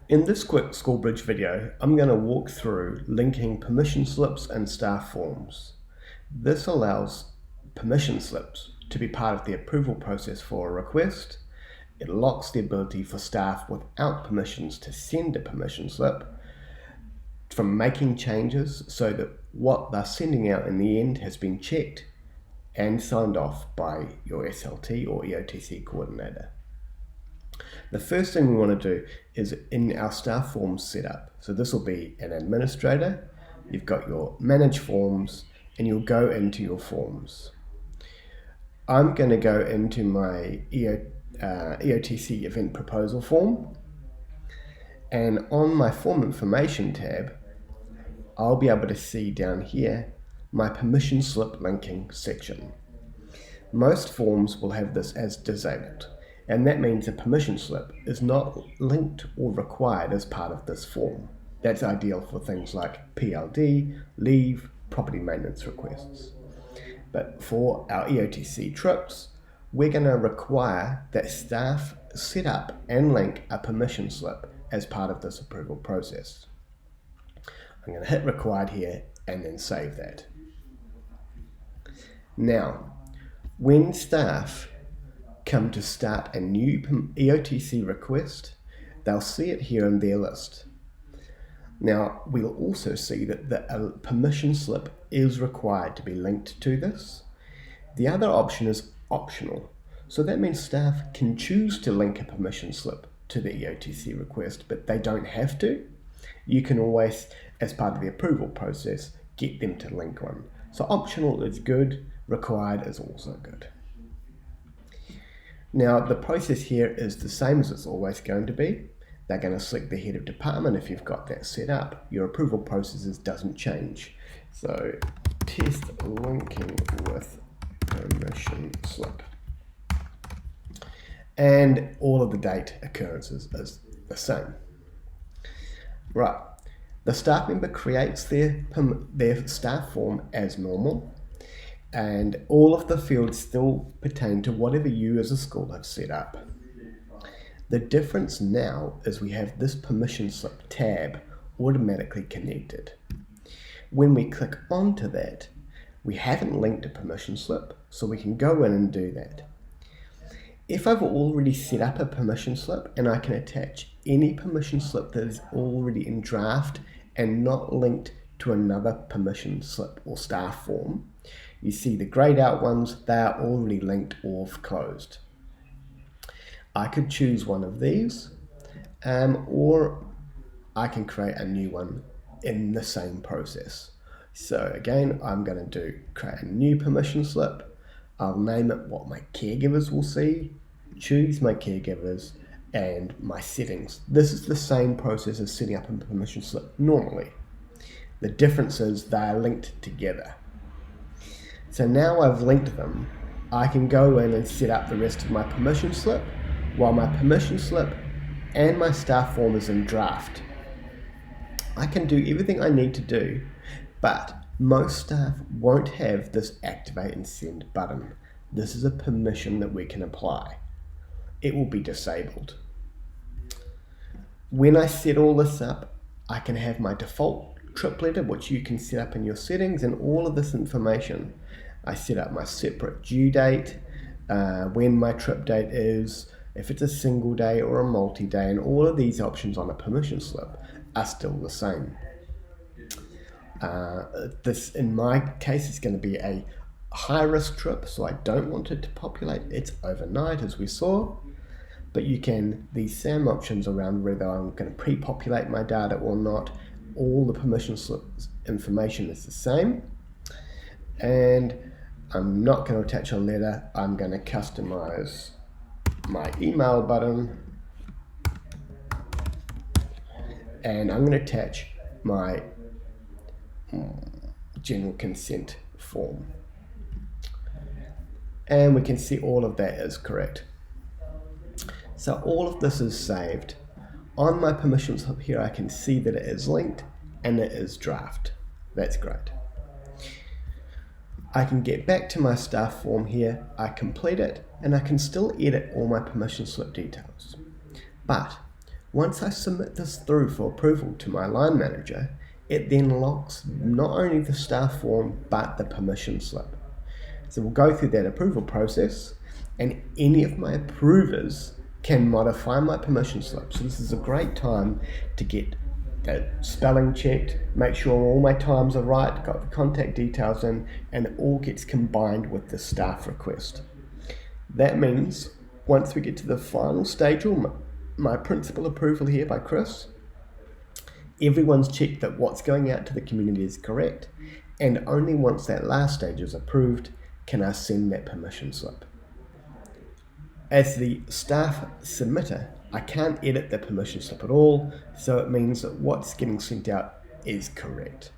In this quick SchoolBridge video, I'm going to walk through linking permission slips and staff forms. This allows permission slips to be part of the approval process for a request. It locks the ability for staff without permissions to send a permission slip from making changes so that what they're sending out in the end has been checked and signed off by your SLT or EOTC coordinator. The first thing we want to do is in our staff forms setup. So this will be an administrator, you've got your manage forms, and you'll go into your forms. I'm going to go into my EOTC event proposal form, and on my form information tab, I'll be able to see down here my permission slip linking section. Most forms will have this as disabled, and that means a permission slip is not linked or required as part of this form. That's ideal for things like PLD, leave, property maintenance requests. But for our EOTC trips, we're going to require that staff set up and link a permission slip as part of this approval process. I'm going to hit required here and then save that. Now, when staff come to start a new EOTC request, they'll see it here in their list. Now, we'll also see that the permission slip is required to be linked to this. The other option is optional. So that means staff can choose to link a permission slip to the EOTC request, but they don't have to. You can always, as part of the approval process, get them to link one. So optional is good, required is also good. Now the process here is the same as it's always going to be. They're going to select the head of department if you've got that set up. Your approval processes doesn't change. So test linking with permission slip. And all of the date occurrences is the same. Right, the staff member creates their staff form as normal, and all of the fields still pertain to whatever you as a school have set up. The difference now is we have this permission slip tab automatically connected. When we click onto that, we haven't linked a permission slip, so we can go in and do that. If I've already set up a permission slip and I can attach any permission slip that is already in draft and not linked to another permission slip or staff form, you see the grayed out ones, they are already linked or closed. I could choose one of these, or I can create a new one in the same process. So again, I'm going to create a new permission slip. I'll name it what my caregivers will see, choose my caregivers, and my settings. This is the same process as setting up a permission slip normally. The difference is they are linked together. So now I've linked them, I can go in and set up the rest of my permission slip while my permission slip and my staff form is in draft. I can do everything I need to do, but most staff won't have this activate and send button. This is a permission that we can apply. It will be disabled. When I set all this up, I can have my default trip letter, which you can set up in your settings, and all of this information. I set up my separate due date, when my trip date is, if it's a single day or a multi-day, and all of these options on a permission slip are still the same. This, in my case, is going to be a high-risk trip, so I don't want it to populate. It's overnight, as we saw, but you can, these same options around whether I'm going to pre-populate my data or not, all the permission slip information is the same. And I'm not going to attach a letter, I'm going to customize my email button, and I'm going to attach my general consent form. And we can see all of that is correct. So all of this is saved. On my permission slip here, I can see that it is linked and it is draft. That's great. I can get back to my staff form here, I complete it, and I can still edit all my permission slip details. But Once I submit this through for approval to my line manager, it then locks not only the staff form but the permission slip. So we'll go through that approval process, and any of my approvers can modify my permission slip. So this is a great time to get the spelling checked, make sure all my times are right, got the contact details in, and it all gets combined with the staff request. That means once we get to the final stage, or my principal approval here by Chris, everyone's checked that what's going out to the community is correct, and only once that last stage is approved can I send that permission slip. As the staff submitter, I can't edit the permission slip at all, so it means that what's getting sent out is correct.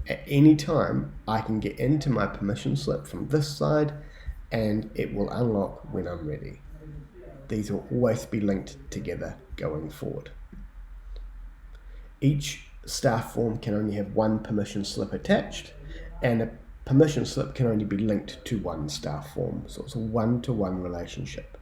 At any time, I can get into my permission slip from this side, and it will unlock when I'm ready. These will always be linked together going forward. Each staff form can only have one permission slip attached, and a permission slip can only be linked to one staff form, so it's a one-to-one relationship.